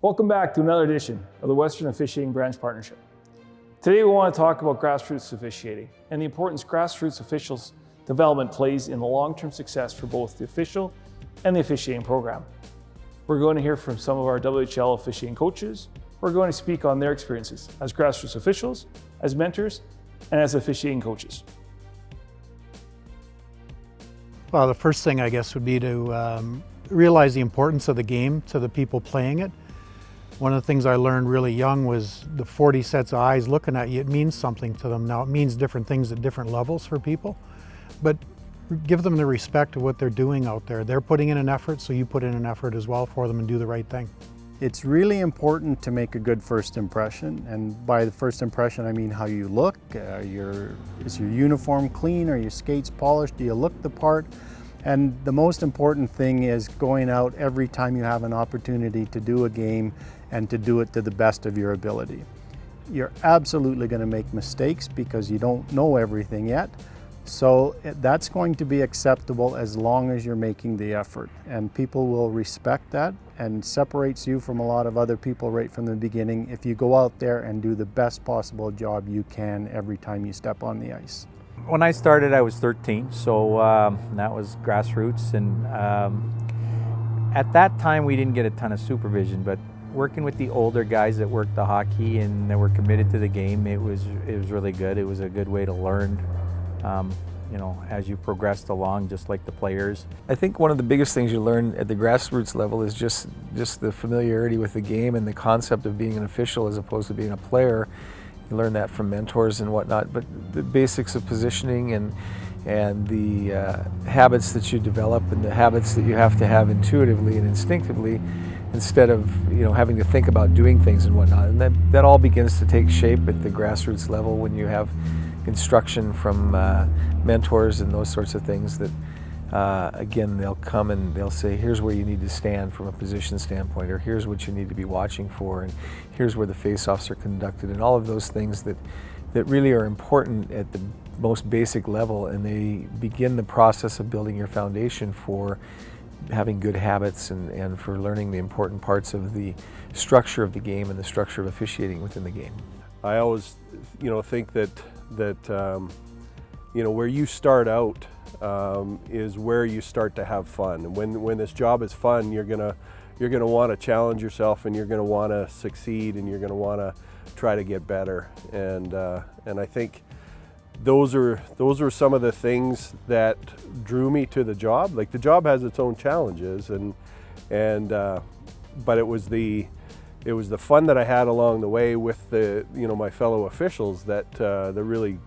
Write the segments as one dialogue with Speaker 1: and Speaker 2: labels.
Speaker 1: Welcome back to another edition of the Western Officiating Branch Partnership. Today we want to talk about grassroots officiating and the importance grassroots officials development plays in the long-term success for both the official and the officiating program. We're going to hear from some of our WHL officiating coaches. We're going to speak on their experiences as grassroots officials, as mentors, and as officiating coaches.
Speaker 2: Well, the first thing I guess would be to realize the importance of the game to the people playing it. One of the things I learned really young was the 40 sets of eyes looking at you, it means something to them. Now it means different things at different levels for people, but give them the respect of what they're doing out there. They're putting in an effort, so you put in an effort as well for them and do the right thing.
Speaker 3: It's really important to make a good first impression, and by the first impression I mean how you look. Is your uniform clean? Are your skates polished? Do you look the part? And the most important thing is going out every time you have an opportunity to do a game and to do it to the best of your ability. You're absolutely going to make mistakes because you don't know everything yet. So that's going to be acceptable as long as you're making the effort, and people will respect that, and separates you from a lot of other people right from the beginning if you go out there and do the best possible job you can every time you step on the ice.
Speaker 4: When I started, I was 13, so that was grassroots, and at that time we didn't get a ton of supervision, but working with the older guys that worked the hockey and that were committed to the game, it was really good. It was a good way to learn, as you progressed along, just like the players.
Speaker 5: I think one of the biggest things you learn at the grassroots level is just the familiarity with the game and the concept of being an official as opposed to being a player. You learn that from mentors and whatnot, but the basics of positioning and the habits that you develop and the habits that you have to have intuitively and instinctively instead of having to think about doing things and whatnot. And that all begins to take shape at the grassroots level when you have instruction from mentors and those sorts of things that again, they'll come and they'll say, here's where you need to stand from a position standpoint, or here's what you need to be watching for, and here's where the face-offs are conducted, and all of those things that really are important at the most basic level, and they begin the process of building your foundation for having good habits and for learning the important parts of the structure of the game and the structure of officiating within the game.
Speaker 6: I always, think that where you start out is where you start to have fun. And when this job is fun, you're gonna want to challenge yourself, and you're gonna want to succeed, and you're gonna want to try to get better. And I think those are some of the things that drew me to the job. Like, the job has its own challenges, but it was the fun that I had along the way with my fellow officials that really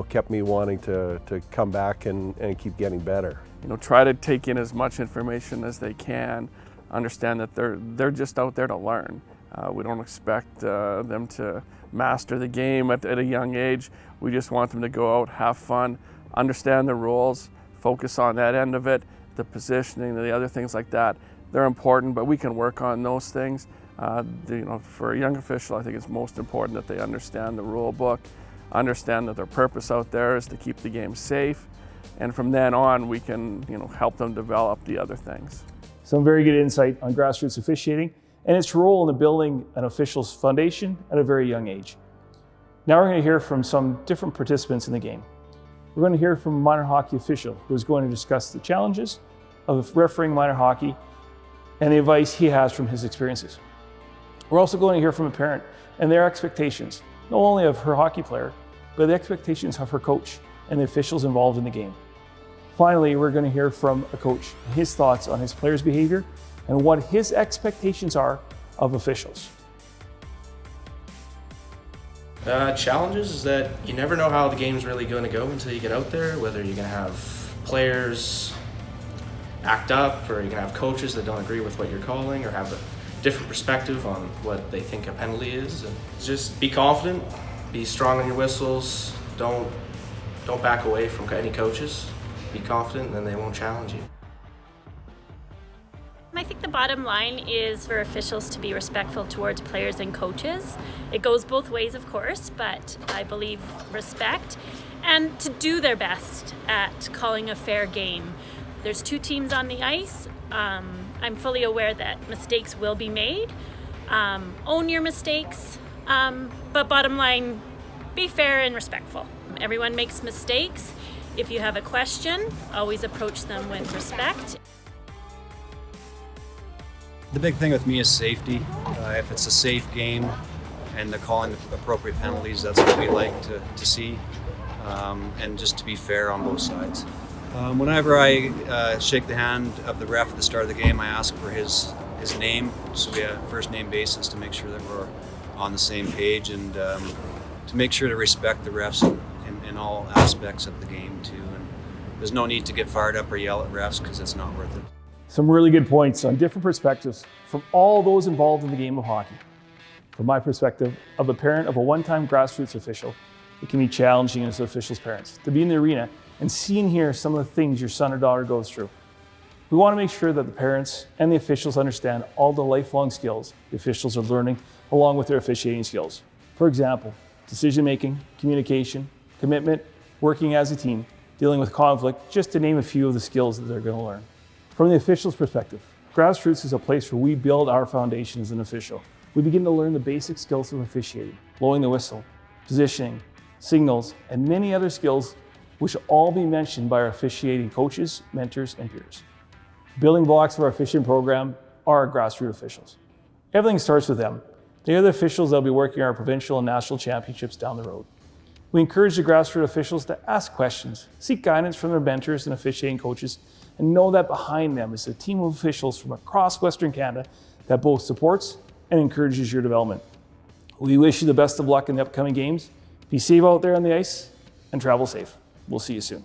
Speaker 6: kept me wanting to come back and keep getting better.
Speaker 7: Try to take in as much information as they can, understand that they're just out there to learn. We don't expect them to master the game at a young age. We just want them to go out, have fun, understand the rules, focus on that end of it, the positioning, the other things like that. They're important, but we can work on those things. For a young official, I think it's most important that they understand the rule book, understand that their purpose out there is to keep the game safe, and from then on we can help them develop the other things.
Speaker 1: Some very good insight on grassroots officiating and its role in the building an official's foundation at a very young age. Now we're going to hear from some different participants in the game. We're going to hear from a minor hockey official who is going to discuss the challenges of refereeing minor hockey and the advice he has from his experiences. We're also going to hear from a parent and their expectations, not only of her hockey player, but the expectations of her coach and the officials involved in the game. Finally, we're going to hear from a coach, his thoughts on his players' behavior and what his expectations are of officials.
Speaker 8: Challenges is that you never know how the game's really going to go until you get out there, whether you're going to have players act up, or you're going to have coaches that don't agree with what you're calling, or have a different perspective on what they think a penalty is. And just be confident, be strong on your whistles, don't back away from any coaches. Be confident, and then they won't challenge you.
Speaker 9: I think the bottom line is for officials to be respectful towards players and coaches. It goes both ways, of course, but I believe respect, and to do their best at calling a fair game. There's two teams on the ice. I'm fully aware that mistakes will be made, Own your mistakes, but bottom line, be fair and respectful. Everyone makes mistakes. If you have a question, always approach them with respect.
Speaker 10: The big thing with me is safety. If it's a safe game and they're calling the appropriate penalties, that's what we like to see, and just to be fair on both sides. Whenever I shake the hand of the ref at the start of the game, I ask for his name, so we have first name basis to make sure that we're on the same page, and to make sure to respect the refs in all aspects of the game too. And there's no need to get fired up or yell at refs because it's not worth it.
Speaker 1: Some really good points on different perspectives from all those involved in the game of hockey. From my perspective of a parent of a one-time grassroots official, it can be challenging as officials' parents to be in the arena and see and hear some of the things your son or daughter goes through. We want to make sure that the parents and the officials understand all the lifelong skills the officials are learning along with their officiating skills. For example, decision-making, communication, commitment, working as a team, dealing with conflict, just to name a few of the skills that they're going to learn. From the official's perspective, Grassroots is a place where we build our foundation as an official. We begin to learn the basic skills of officiating, blowing the whistle, positioning, signals, and many other skills which will all be mentioned by our officiating coaches, mentors, and peers. Building blocks of our officiating program are our grassroots officials. Everything starts with them. They are the officials that will be working our provincial and national championships down the road. We encourage the grassroots officials to ask questions, seek guidance from their mentors and officiating coaches, and know that behind them is a team of officials from across Western Canada that both supports and encourages your development. We wish you the best of luck in the upcoming games. Be safe out there on the ice and travel safe. We'll see you soon.